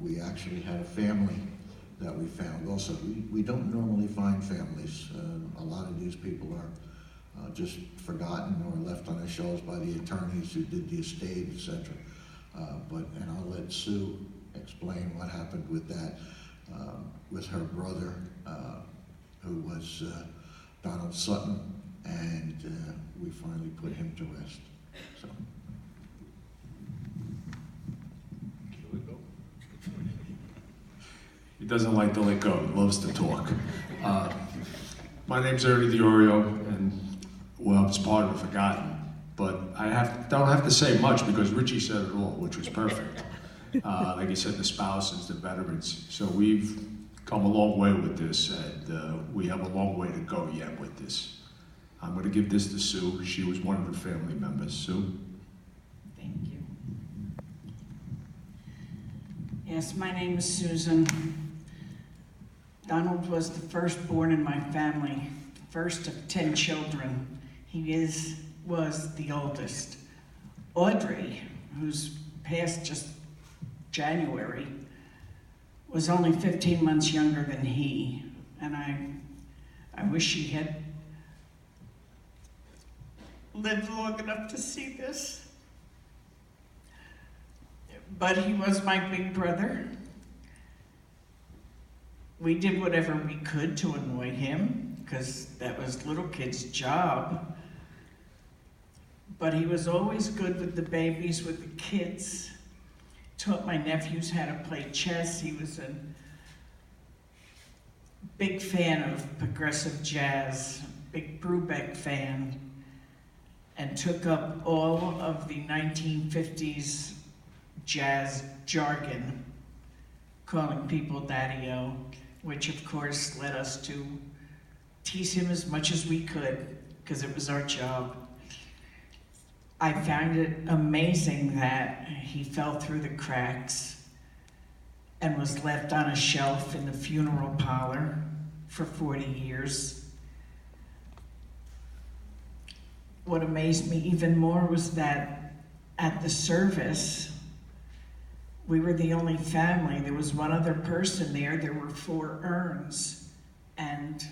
we actually had a family that we found also. We don't normally find families. A lot of these people are just forgotten or left on the shelves by the attorneys who did the estate, etc. And I'll let Sue explain what happened with that, with her brother, who was Donald Sutton, and we finally put him to rest. So. He doesn't like to let go, he loves to talk. My name's Ernie DiOrio, and well, it's part of Forgotten, but I don't have to say much because Richie said it all, which was perfect. Like he said, the spouses, the veterans. So we've come a long way with this, and we have a long way to go yet with this. I'm going to give this to Sue. She was one of the family members. Sue? Thank you. Yes, my name is Susan. Donald was the firstborn in my family, first of 10 children. He was the oldest. Audrey, who's passed just January, was only 15 months younger than he, and I wish she had lived long enough to see this. But he was my big brother. We did whatever we could to annoy him, because that was little kid's job. But he was always good with the babies, with the kids. Taught my nephews how to play chess. He was a big fan of progressive jazz, big Brubeck fan, and took up all of the 1950s jazz jargon, calling people daddy-o, which of course led us to tease him as much as we could, because it was our job. I found it amazing that he fell through the cracks and was left on a shelf in the funeral parlor for 40 years. What amazed me even more was that at the service, we were the only family. There was one other person there. There were 4 urns, and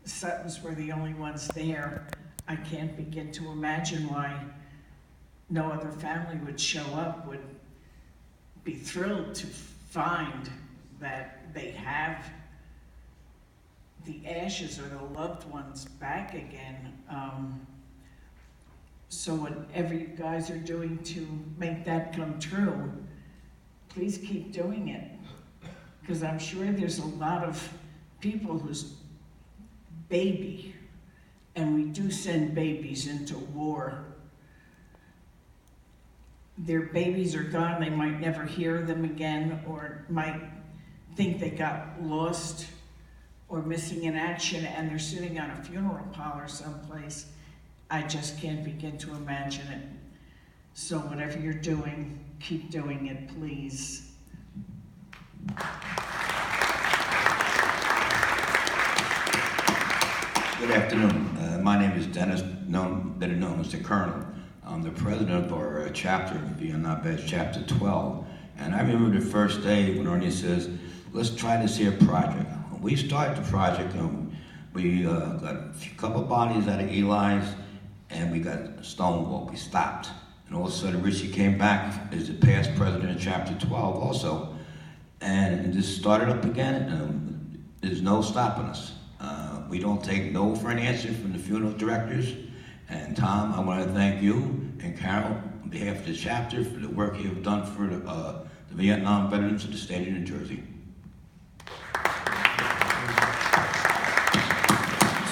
the Suttons were the only ones there. I can't begin to imagine why no other family would show up, would be thrilled to find that they have the ashes or the loved ones back again. So whatever you guys are doing to make that come true, please keep doing it, because I'm sure there's a lot of people whose baby, and we do send babies into war, their babies are gone, they might never hear them again, or might think they got lost or missing in action, and they're sitting on a funeral parlor someplace. I just can't begin to imagine it. So whatever you're doing, keep doing it, please. Good afternoon. My name is Dennis, better known as the Colonel. I'm the president of our chapter, Vietnam Vets Chapter 12. And I remember the first day when Ernie says, let's try this here project. When we started the project, we got a couple bodies out of Eli's, and we got Stonewall. We stopped. And all of a sudden, Richie came back as the past president of Chapter 12 also. And this started up again. There's no stopping us. We don't take no for an answer from the funeral directors. And Tom, I want to thank you and Carol on behalf of the chapter for the work you have done for the Vietnam veterans of the state of New Jersey.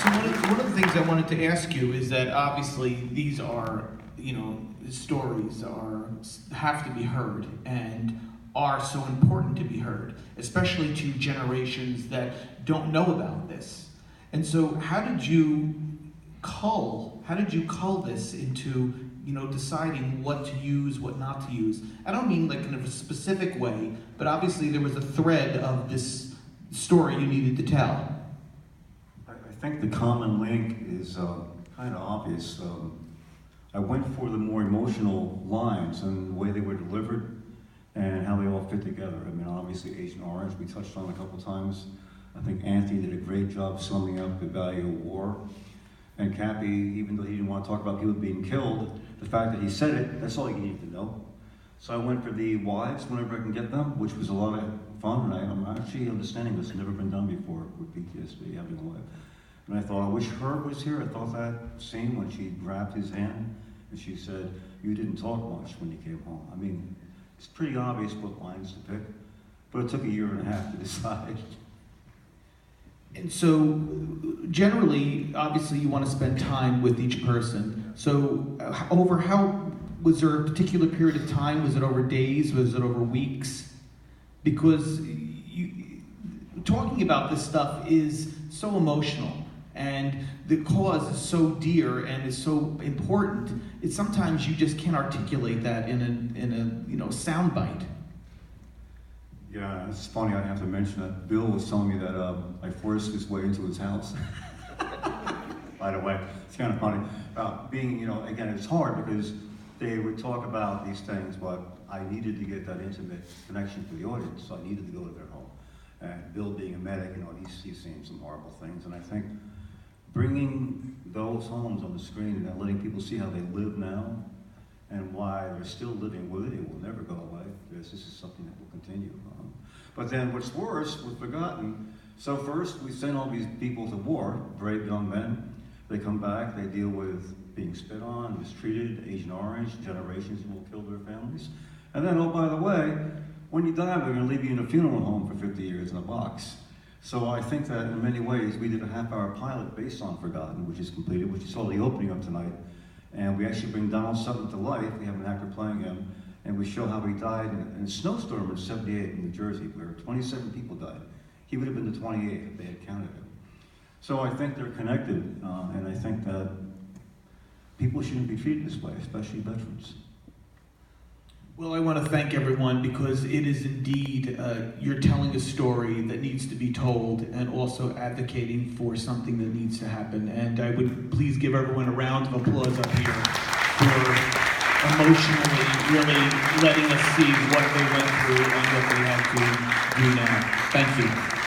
So one of the things I wanted to ask you is that obviously these are, stories have to be heard and are so important to be heard, especially to generations that don't know about this. And so how did you cull this into, deciding what to use, what not to use? I don't mean like in a specific way, but obviously there was a thread of this story you needed to tell. I think the common link is kind of obvious. I went for the more emotional lines and the way they were delivered. and how they all fit together. I mean, obviously Agent Orange, we touched on a couple times. I think Anthony did a great job summing up the value of war. And Cappy, even though he didn't want to talk about people being killed, the fact that he said it, that's all you needed to know. So I went for the wives whenever I can get them, which was a lot of fun, and I'm actually understanding this has never been done before with PTSD, having a wife. And I thought, I wish Herb was here. I thought that scene when she grabbed his hand and she said, "You didn't talk much when you came home." I mean, it's pretty obvious what lines to pick, but it took a year and a half to decide. And so, generally, obviously, you want to spend time with each person. So, was there a particular period of time? Was it over days? Was it over weeks? Because talking about this stuff is so emotional, and the cause is so dear and is so important. It's sometimes you just can't articulate that in a soundbite. Yeah, it's funny, I have to mention that Bill was telling me that I forced his way into his house. By the way, it's kind of funny. Being, again, it's hard because they would talk about these things, but I needed to get that intimate connection to the audience, so I needed to go to their home. And Bill being a medic, he's seen some horrible things, and I think bringing those homes on the screen and letting people see how they live now and why they're still living with it will never go away. This is something that will continue. But then what's worse, we've forgotten. So first, we send all these people to war, brave young men. They come back, they deal with being spit on, mistreated, Agent Orange, generations who will kill their families. And then, oh, by the way, when you die, they're going to leave you in a funeral home for 50 years in a box. So I think that in many ways, we did a half-hour pilot based on Forgotten, which is completed, which you saw the opening of tonight. And we actually bring Donald Sutton to life. We have an actor playing him. And we show how he died in a snowstorm in '78 in New Jersey, where 27 people died. He would have been the 28th if they had counted him. So I think they're connected, and I think that people shouldn't be treated this way, especially veterans. Well, I want to thank everyone because it is indeed, you're telling a story that needs to be told and also advocating for something that needs to happen. And I would please give everyone a round of applause up here for emotionally really letting us see what they went through and what they had to do now. Thank you.